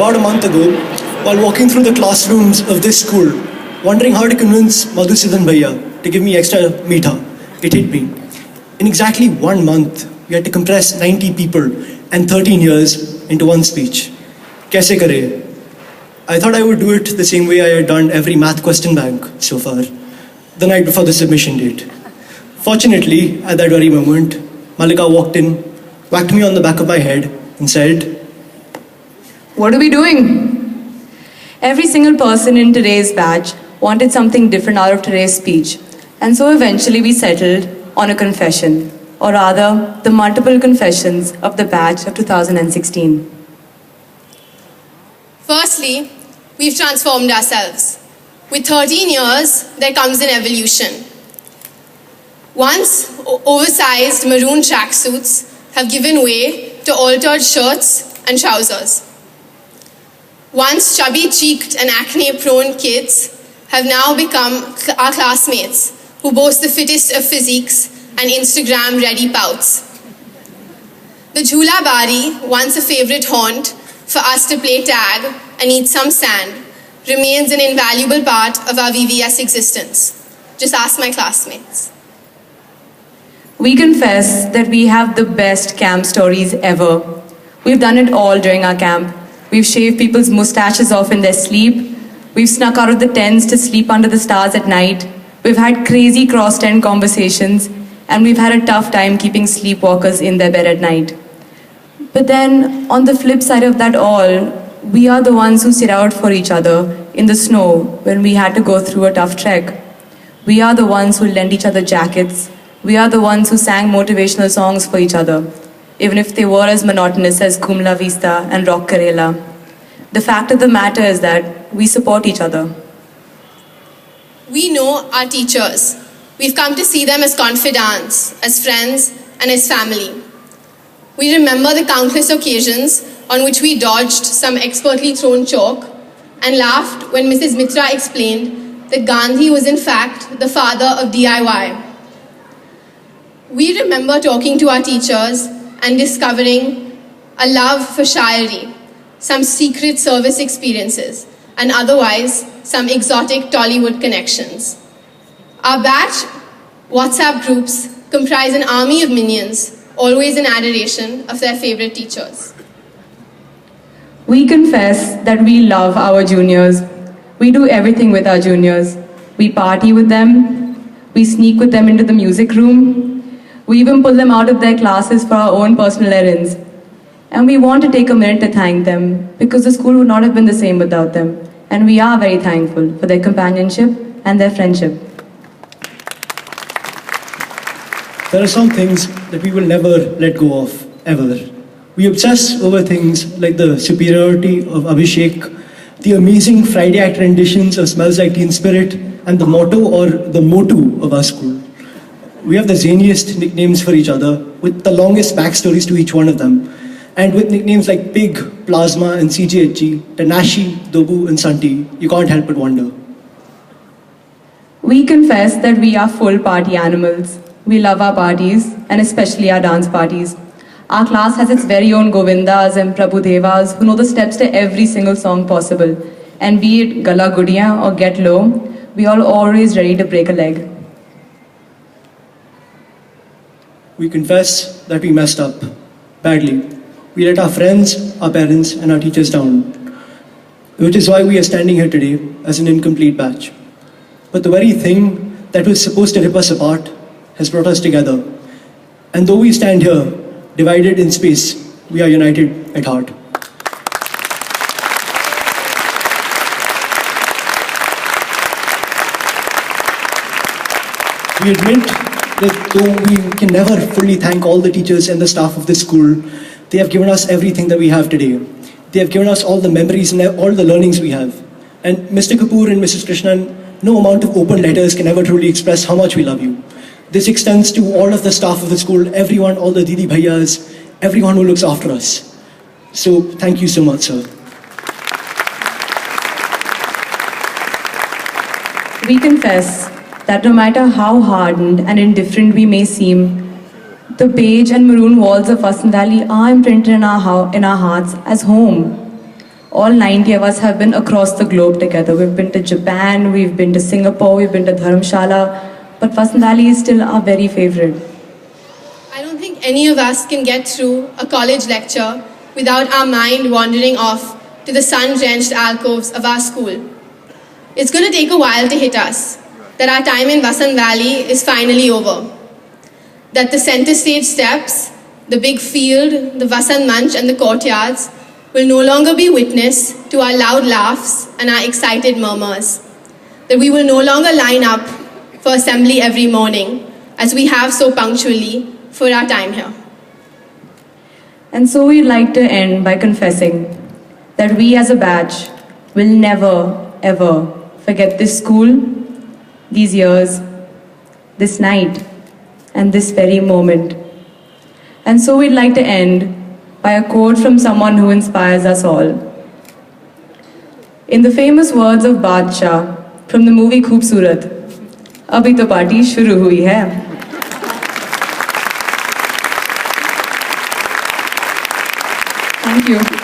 about a month ago, while walking through the classrooms of this school, wondering how to convince Madhusudan Bhaiya to give me extra meetha, it hit me. In exactly 1 month, we had to compress 90 people and 13 years into one speech. Kaise kare? I thought I would do it the same way I had done every math question bank so far, the night before the submission date. Fortunately, at that very moment, Malika walked in, whacked me on the back of my head, and said, "What are we doing?" Every single person in today's batch wanted something different out of today's speech. And so eventually we settled on a confession, or rather, the multiple confessions of the batch of 2016. Firstly, we've transformed ourselves. With 13 years, there comes an evolution. Once, oversized maroon tracksuits have given way to altered shirts and trousers. Once chubby-cheeked and acne-prone kids have now become our classmates who boast the fittest of physiques and Instagram-ready pouts. The Jhula Bari, once a favorite haunt for us to play tag and eat some sand, remains an invaluable part of our VVS existence. Just ask my classmates. We confess that we have the best camp stories ever. We've done it all during our camp. We've shaved people's mustaches off in their sleep. We've snuck out of the tents to sleep under the stars at night. We've had crazy cross-tent conversations. And we've had a tough time keeping sleepwalkers in their bed at night. But then, on the flip side of that all, we are the ones who sit out for each other in the snow when we had to go through a tough trek. We are the ones who lent each other jackets. We are the ones who sang motivational songs for each other, even if they were as monotonous as Kumla Vista and Rock Karela. The fact of the matter is that we support each other. We know our teachers. We've come to see them as confidants, as friends, and as family. We remember the countless occasions on which we dodged some expertly thrown chalk and laughed when Mrs. Mitra explained that Gandhi was in fact the father of DIY. We remember talking to our teachers and discovering a love for Shairi, some secret service experiences, and otherwise some exotic Tollywood connections. Our batch WhatsApp groups comprise an army of minions, always in adoration of their favorite teachers. We confess that we love our juniors. We do everything with our juniors. We party with them. We sneak with them into the music room. We even pull them out of their classes for our own personal errands. And we want to take a minute to thank them because the school would not have been the same without them. And we are very thankful for their companionship and their friendship. There are some things that we will never let go of, ever. We obsess over things like the superiority of Abhishek, the amazing Friday Act renditions of Smells Like Teen Spirit, and the motto or the motu of our school. We have the zaniest nicknames for each other, with the longest backstories to each one of them, and with nicknames like Pig, Plasma, and CGHG, Tanashi, Dobu, and Santi, you can't help but wonder. We confess that we are full party animals. We love our parties, and especially our dance parties. Our class has its very own Govindas and Prabhudevas who know the steps to every single song possible. And be it Gala Gudiya or Get Low, we are always ready to break a leg. We confess that we messed up badly. We let our friends, our parents, and our teachers down, which is why we are standing here today as an incomplete batch. But the very thing that was supposed to rip us apart has brought us together. And though we stand here, divided in space, we are united at heart. We admit that though we can never fully thank all the teachers and the staff of this school, they have given us everything that we have today. They have given us all the memories and all the learnings we have. And Mr. Kapoor and Mrs. Krishnan, no amount of open letters can ever truly express how much we love you. This extends to all of the staff of the school, everyone, all the Didi Bhaiyas, everyone who looks after us. So thank you so much, sir. We confess that no matter how hardened and indifferent we may seem, the beige and maroon walls of Vasant Valley are imprinted in our hearts as home. All 90 of us have been across the globe together. We've been to Japan, we've been to Singapore, we've been to Dharamshala, but Vasant Valley is still our very favorite. I don't think any of us can get through a college lecture without our mind wandering off to the sun-drenched alcoves of our school. It's going to take a while to hit us that our time in Vasant Valley is finally over. That the center stage steps, the big field, the Vasant Manch and the courtyards will no longer be witness to our loud laughs and our excited murmurs. That we will no longer line up for assembly every morning as we have so punctually for our time here. And so we'd like to end by confessing that we as a batch will never, ever forget this school, these years, this night, and this very moment. And so we'd like to end by a quote from someone who inspires us all. In the famous words of Badshah from the movie Khoobsurat, "Abhi to party shuru hui hai." Thank you.